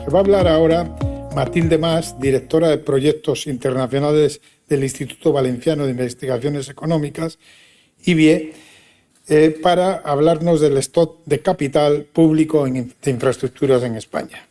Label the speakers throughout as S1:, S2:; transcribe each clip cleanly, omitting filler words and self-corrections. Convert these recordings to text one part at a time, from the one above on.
S1: Nos va a hablar ahora Matilde Mas, directora de Proyectos Internacionales del Instituto Valenciano de Investigaciones Económicas, IBIE, para hablarnos del stock de capital público de infraestructuras en España.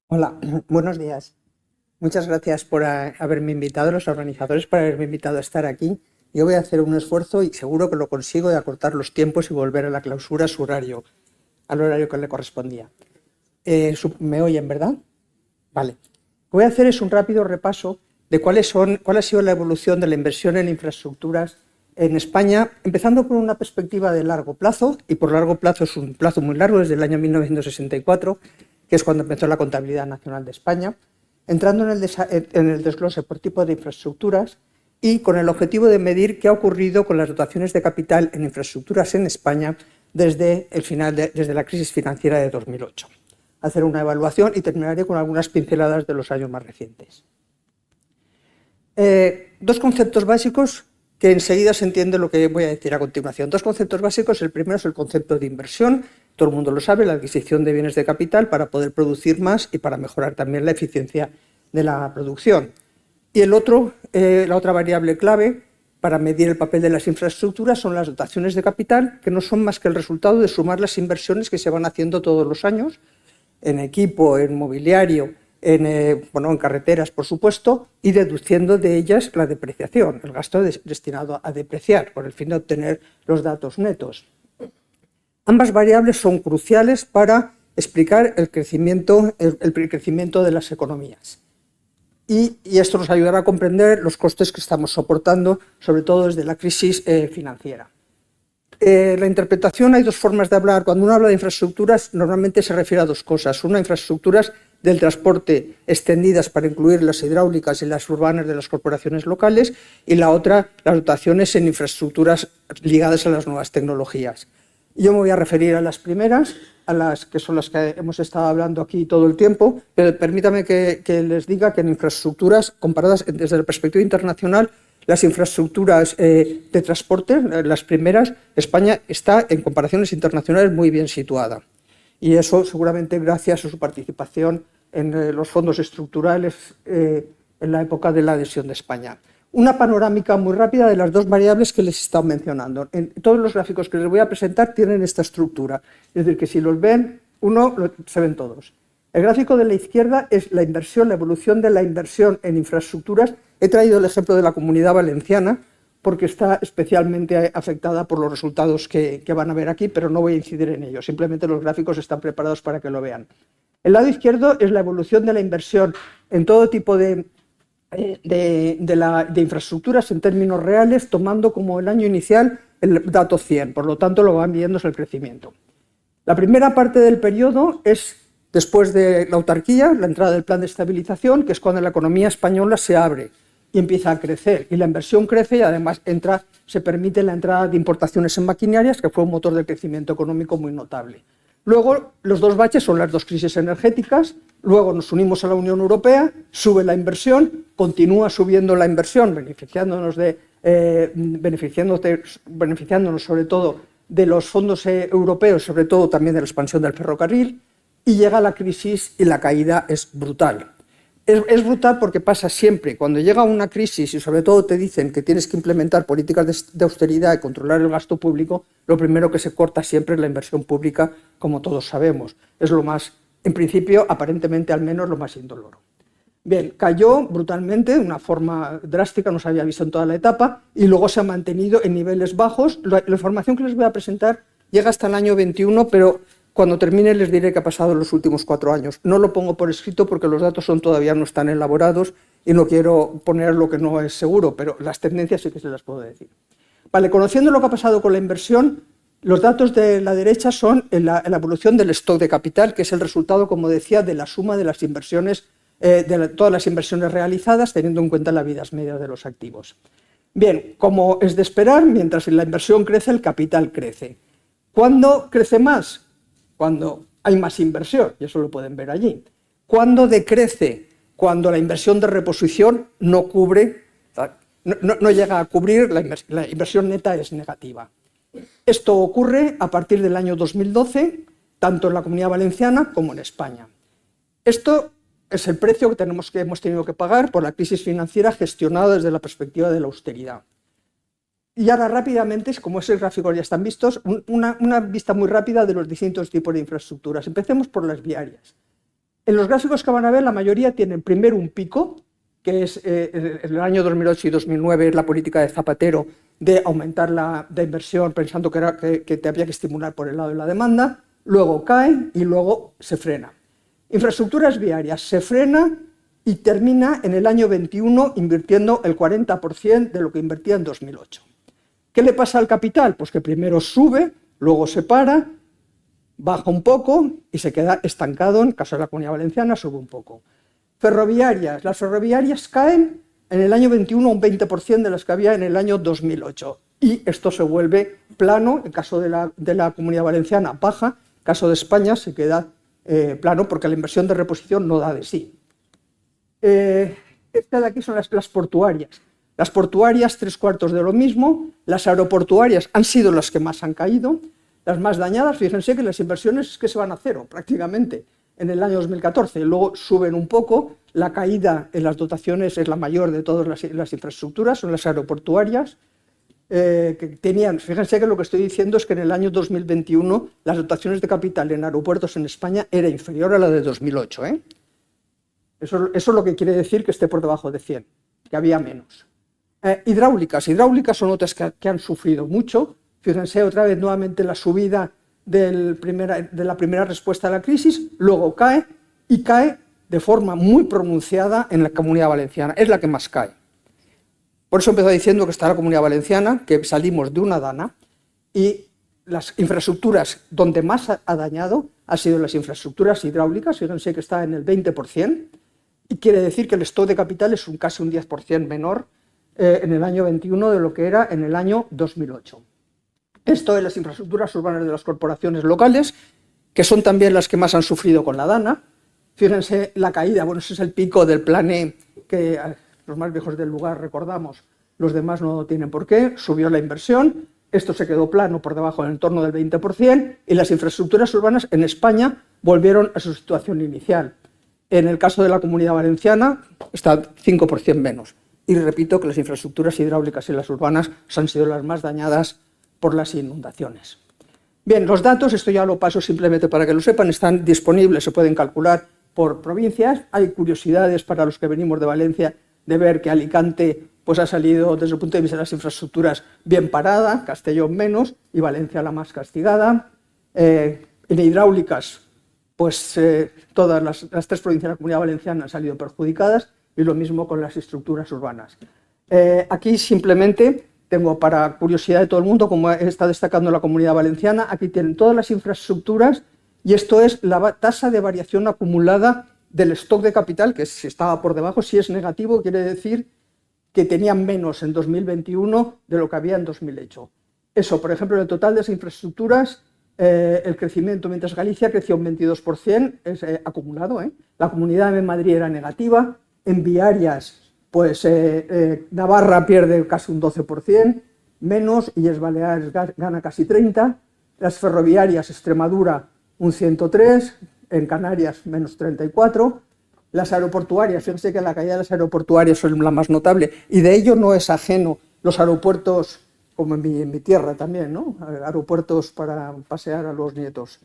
S2: Hola, buenos días. Muchas gracias por haberme invitado, los organizadores, por haberme invitado a estar aquí. Yo voy a hacer un esfuerzo y seguro que lo consigo de acortar los tiempos y volver a la clausura a su horario, al horario que le correspondía. ¿Me oyen, verdad? Vale. Lo que voy a hacer es un rápido repaso de cuál ha sido la evolución de la inversión en infraestructuras en España, empezando por una perspectiva de largo plazo, y por largo plazo es un plazo muy largo, desde el año 1964, que es cuando empezó la Contabilidad Nacional de España, entrando en el desglose por tipo de infraestructuras y con el objetivo de medir qué ha ocurrido con las dotaciones de capital en infraestructuras en España desde la crisis financiera de 2008. Hacer una evaluación y terminaré con algunas pinceladas de los años más recientes. Dos conceptos básicos que enseguida se entiende lo que voy a decir a continuación. Dos conceptos básicos. El primero es el concepto de inversión. Todo el mundo lo sabe, la adquisición de bienes de capital para poder producir más y para mejorar también la eficiencia de la producción. Y el otro, la otra variable clave para medir el papel de las infraestructuras son las dotaciones de capital, que no son más que el resultado de sumar las inversiones que se van haciendo todos los años, en equipo, en mobiliario, en carreteras, por supuesto, y deduciendo de ellas la depreciación, el gasto destinado a depreciar, con el fin de obtener los datos netos. Ambas variables son cruciales para explicar el crecimiento de las economías. Y esto nos ayudará a comprender los costes que estamos soportando, sobre todo desde la crisis financiera. La interpretación, hay dos formas de hablar. Cuando uno habla de infraestructuras, normalmente se refiere a dos cosas. Una, infraestructuras del transporte extendidas para incluir las hidráulicas y las urbanas de las corporaciones locales, y la otra, las dotaciones en infraestructuras ligadas a las nuevas tecnologías. Yo me voy a referir a las primeras, a las que son las que hemos estado hablando aquí todo el tiempo, pero permítame que les diga que en infraestructuras, comparadas desde la perspectiva internacional, las infraestructuras de transporte, las primeras, España está en comparaciones internacionales muy bien situada. Y eso seguramente gracias a su participación en los fondos estructurales en la época de la adhesión de España. Una panorámica muy rápida de las dos variables que les he estado mencionando. En todos los gráficos que les voy a presentar tienen esta estructura. Es decir, que si los ven, se ven todos. El gráfico de la izquierda es la inversión, la evolución de la inversión en infraestructuras. He traído el ejemplo de la Comunidad Valenciana porque está especialmente afectada por los resultados que van a ver aquí, pero no voy a incidir en ello. Simplemente los gráficos están preparados para que lo vean. El lado izquierdo es la evolución de la inversión en todo tipo de infraestructuras en términos reales, tomando como el año inicial el dato 100. Por lo tanto, lo que van viendo es el crecimiento. La primera parte del periodo es después de la autarquía, la entrada del plan de estabilización, que es cuando la economía española se abre y empieza a crecer, y la inversión crece y además se permite la entrada de importaciones en maquinarias, que fue un motor de crecimiento económico muy notable. Luego, los dos baches son las dos crisis energéticas, luego nos unimos a la Unión Europea, sube la inversión, continúa subiendo la inversión, beneficiándonos sobre todo de los fondos europeos, sobre todo también de la expansión del ferrocarril, y llega la crisis y la caída es brutal. Es brutal porque pasa siempre. Cuando llega una crisis y sobre todo te dicen que tienes que implementar políticas de austeridad y controlar el gasto público, lo primero que se corta siempre es la inversión pública, como todos sabemos. Es lo más, en principio, aparentemente al menos, lo más indoloro. Bien, cayó brutalmente de una forma drástica, no se había visto en toda la etapa, y luego se ha mantenido en niveles bajos. La información que les voy a presentar llega hasta el año 21, pero cuando termine les diré qué ha pasado en los últimos 4 años. No lo pongo por escrito porque los datos todavía no están elaborados y no quiero poner lo que no es seguro, pero las tendencias sí que se las puedo decir. Vale, conociendo lo que ha pasado con la inversión, los datos de la derecha son la evolución del stock de capital, que es el resultado, como decía, de la suma de las inversiones, todas las inversiones realizadas, teniendo en cuenta la vida media de los activos. Bien, como es de esperar, mientras la inversión crece, el capital crece. ¿Cuándo crece más? Cuando hay más inversión, y eso lo pueden ver allí. ¿Cuándo decrece? Cuando la inversión de reposición no cubre no llega a cubrir, la inversión neta es negativa. Esto ocurre a partir del año 2012, tanto en la Comunidad Valenciana como en España. Esto es el precio que hemos tenido que pagar por la crisis financiera gestionada desde la perspectiva de la austeridad. Y ahora rápidamente, como esos gráficos ya están vistos, una vista muy rápida de los distintos tipos de infraestructuras. Empecemos por las viarias. En los gráficos que van a ver, la mayoría tienen primero un pico, que es en el año 2008 y 2009, es la política de Zapatero de aumentar la inversión pensando que te había que estimular por el lado de la demanda, luego cae y luego se frena. Infraestructuras viarias, se frena y termina en el año 21 invirtiendo el 40% de lo que invertía en 2008. ¿Qué le pasa al capital? Pues que primero sube, luego se para, baja un poco y se queda estancado. En el caso de la Comunidad Valenciana sube un poco. Ferroviarias. Las ferroviarias caen en el año 21 un 20% de las que había en el año 2008. Y esto se vuelve plano. En el caso de la Comunidad Valenciana baja, en el caso de España se queda plano porque la inversión de reposición no da de sí. Esta de aquí son las portuarias. Las portuarias, 3/4 de lo mismo. Las aeroportuarias han sido las que más han caído. Las más dañadas, fíjense que las inversiones es que se van a cero prácticamente en el año 2014. Luego suben un poco. La caída en las dotaciones es la mayor de todas las infraestructuras, son las aeroportuarias. Que tenían, fíjense que lo que estoy diciendo es que en el año 2021 las dotaciones de capital en aeropuertos en España era inferior a la de 2008. Eso es lo que quiere decir que esté por debajo de 100, que había menos. Hidráulicas son otras que han sufrido mucho. Fíjense otra vez nuevamente la subida de la primera respuesta a la crisis, luego cae y cae de forma muy pronunciada en la Comunidad Valenciana, es la que más cae. Por eso empezó diciendo que está la Comunidad Valenciana, que salimos de una dana y las infraestructuras donde más ha dañado han sido las infraestructuras hidráulicas. Fíjense que está en el 20% y quiere decir que el stock de capital es casi un 10% menor en el año 21 de lo que era en el año 2008. Esto es las infraestructuras urbanas de las corporaciones locales, que son también las que más han sufrido con la dana. Fíjense la caída, bueno, ese es el pico del plan E, que los más viejos del lugar recordamos, los demás no tienen por qué, subió la inversión, esto se quedó plano por debajo en el entorno del 20% y las infraestructuras urbanas en España volvieron a su situación inicial. En el caso de la Comunidad Valenciana está 5% menos. Y repito que las infraestructuras hidráulicas y las urbanas han sido las más dañadas por las inundaciones. Bien, los datos, esto ya lo paso simplemente para que lo sepan, están disponibles, se pueden calcular por provincias. Hay curiosidades para los que venimos de Valencia de ver que Alicante pues, ha salido desde el punto de vista de las infraestructuras bien parada, Castellón menos y Valencia la más castigada. En hidráulicas, pues todas las 3 provincias de la Comunidad Valenciana han salido perjudicadas y lo mismo con las estructuras urbanas. Aquí simplemente tengo para curiosidad de todo el mundo, como está destacando la Comunidad Valenciana, aquí tienen todas las infraestructuras y esto es la tasa de variación acumulada del stock de capital, que si estaba por debajo, si es negativo, quiere decir que tenían menos en 2021 de lo que había en 2008. Eso, por ejemplo, en el total de las infraestructuras, el crecimiento, mientras Galicia creció un 22%, es acumulado. La Comunidad de Madrid era negativa, en viarias, pues Navarra pierde casi un 12%, menos, y es Baleares gana casi 30%, las ferroviarias, Extremadura un 103%, en Canarias menos 34%, las aeroportuarias, fíjense que la caída de las aeroportuarias es la más notable, y de ello no es ajeno los aeropuertos, como en mi tierra también, ¿no? Aeropuertos para pasear a los nietos.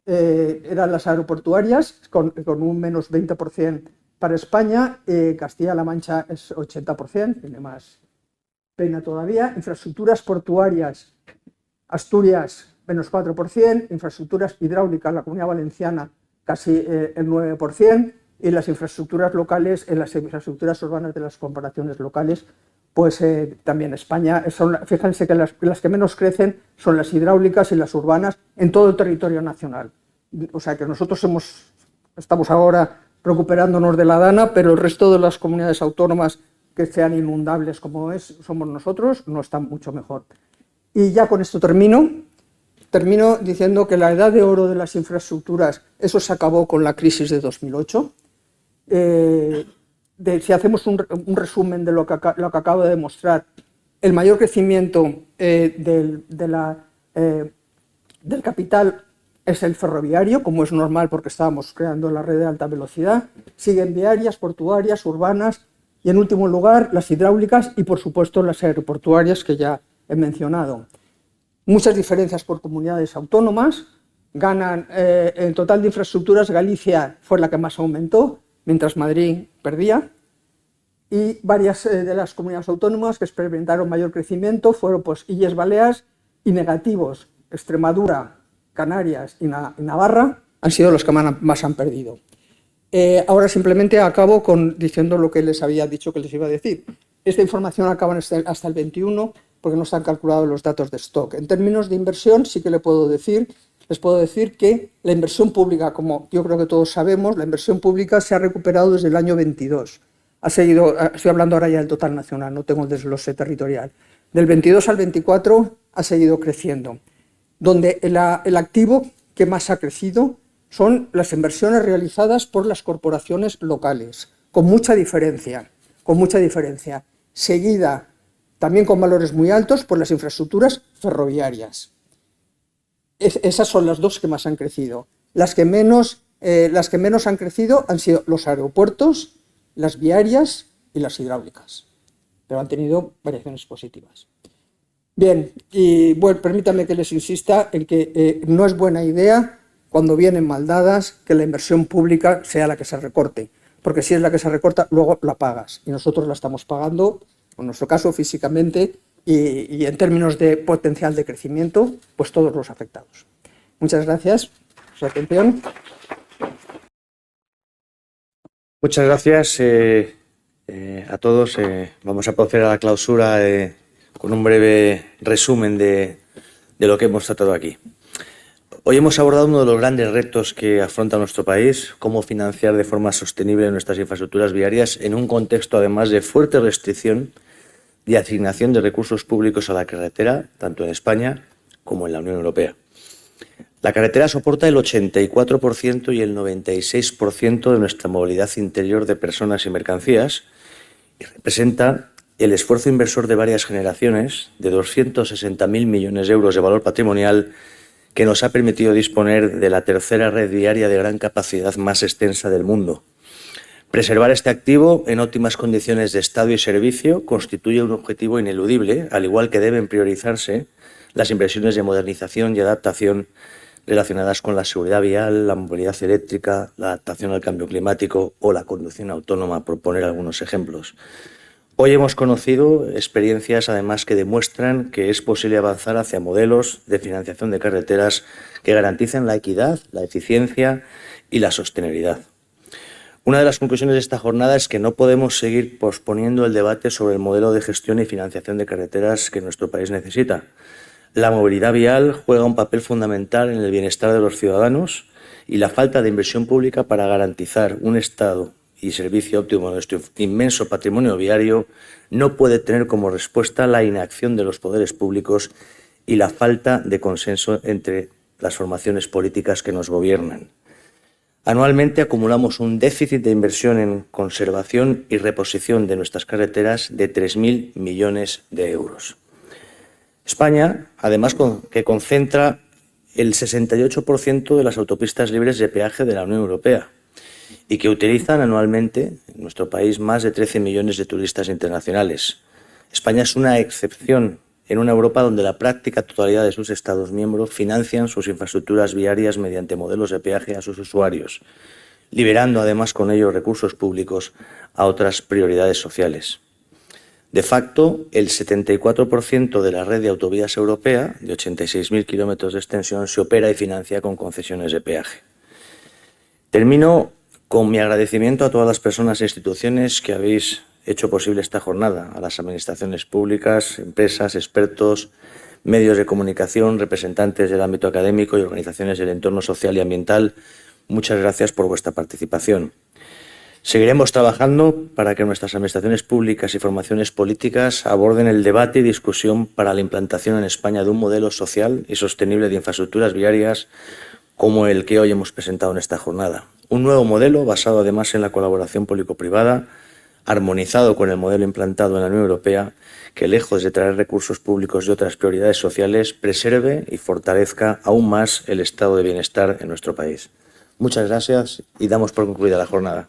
S2: Eran las aeroportuarias con un menos 20% para España, Castilla-La Mancha es 80%, tiene más pena todavía. Infraestructuras portuarias, Asturias menos 4%, infraestructuras hidráulicas, la Comunidad Valenciana casi el 9%, y las infraestructuras locales, en las infraestructuras urbanas de las comparaciones locales, pues también España, fíjense que las que menos crecen son las hidráulicas y las urbanas en todo el territorio nacional. O sea que nosotros estamos ahora recuperándonos de la dana, pero el resto de las comunidades autónomas que sean inundables como somos nosotros, no están mucho mejor. Y ya con esto termino diciendo que la edad de oro de las infraestructuras, eso se acabó con la crisis de 2008. si hacemos un resumen de lo que acabo de demostrar, el mayor crecimiento del capital es el ferroviario, como es normal porque estábamos creando la red de alta velocidad. Siguen viarias, portuarias, urbanas y, en último lugar, las hidráulicas y, por supuesto, las aeroportuarias que ya he mencionado. Muchas diferencias por comunidades autónomas. Ganan en total de infraestructuras, Galicia fue la que más aumentó, mientras Madrid perdía. Y varias de las comunidades autónomas que experimentaron mayor crecimiento fueron pues, Illes Baleares, y negativos, Extremadura, Canarias y Navarra han sido los que más han perdido. Ahora simplemente acabo diciendo lo que les había dicho que les iba a decir. Esta información acaba hasta el 21 porque no están calculados los datos de stock. En términos de inversión sí que les puedo decir que la inversión pública, como yo creo que todos sabemos, la inversión pública se ha recuperado desde el año 22. Estoy hablando ahora ya del total nacional, no tengo el desglose territorial. Del 22 al 24 ha seguido creciendo. Donde el activo que más ha crecido son las inversiones realizadas por las corporaciones locales, con mucha diferencia, seguida también con valores muy altos por las infraestructuras ferroviarias. Esas son las dos que más han crecido. Las que menos han crecido han sido los aeropuertos, las viarias y las hidráulicas, pero han tenido variaciones positivas. Bien, y bueno, permítanme que les insista en que no es buena idea, cuando vienen mal dadas, que la inversión pública sea la que se recorte, porque si es la que se recorta, luego la pagas, y nosotros la estamos pagando, en nuestro caso físicamente, y en términos de potencial de crecimiento, pues todos los afectados. Muchas gracias por su atención.
S3: Muchas gracias a todos. Vamos a proceder a la clausura con un breve resumen de lo que hemos tratado aquí. Hoy hemos abordado uno de los grandes retos que afronta nuestro país, cómo financiar de forma sostenible nuestras infraestructuras viarias en un contexto además de fuerte restricción y asignación de recursos públicos a la carretera, tanto en España como en la Unión Europea. La carretera soporta el 84% y el 96% de nuestra movilidad interior de personas y mercancías y representa el esfuerzo inversor de varias generaciones de 260.000 millones de euros de valor patrimonial que nos ha permitido disponer de la tercera red viaria de gran capacidad más extensa del mundo. Preservar este activo en óptimas condiciones de estado y servicio constituye un objetivo ineludible, al igual que deben priorizarse las inversiones de modernización y adaptación relacionadas con la seguridad vial, la movilidad eléctrica, la adaptación al cambio climático o la conducción autónoma, por poner algunos ejemplos. Hoy hemos conocido experiencias, además, que demuestran que es posible avanzar hacia modelos de financiación de carreteras que garanticen la equidad, la eficiencia y la sostenibilidad. Una de las conclusiones de esta jornada es que no podemos seguir posponiendo el debate sobre el modelo de gestión y financiación de carreteras que nuestro país necesita. La movilidad vial juega un papel fundamental en el bienestar de los ciudadanos y la falta de inversión pública para garantizar un estado y servicio óptimo de nuestro inmenso patrimonio viario no puede tener como respuesta la inacción de los poderes públicos y la falta de consenso entre las formaciones políticas que nos gobiernan. Anualmente acumulamos un déficit de inversión en conservación y reposición de nuestras carreteras de 3.000 millones de euros. España, además, que concentra el 68% de las autopistas libres de peaje de la Unión Europea y que utilizan anualmente en nuestro país más de 13 millones de turistas internacionales. España es una excepción en una Europa donde la práctica totalidad de sus Estados miembros financian sus infraestructuras viarias mediante modelos de peaje a sus usuarios, liberando además con ello recursos públicos a otras prioridades sociales. De facto, el 74% de la red de autovías europea, de 86.000 kilómetros de extensión, se opera y financia con concesiones de peaje. Termino con mi agradecimiento a todas las personas e instituciones que habéis hecho posible esta jornada, a las administraciones públicas, empresas, expertos, medios de comunicación, representantes del ámbito académico y organizaciones del entorno social y ambiental. Muchas gracias por vuestra participación. Seguiremos trabajando para que nuestras administraciones públicas y formaciones políticas aborden el debate y discusión para la implantación en España de un modelo social y sostenible de infraestructuras viarias como el que hoy hemos presentado en esta jornada. Un nuevo modelo basado además en la colaboración público-privada, armonizado con el modelo implantado en la Unión Europea, que lejos de traer recursos públicos y otras prioridades sociales, preserve y fortalezca aún más el estado de bienestar en nuestro país. Muchas gracias y damos por concluida la jornada.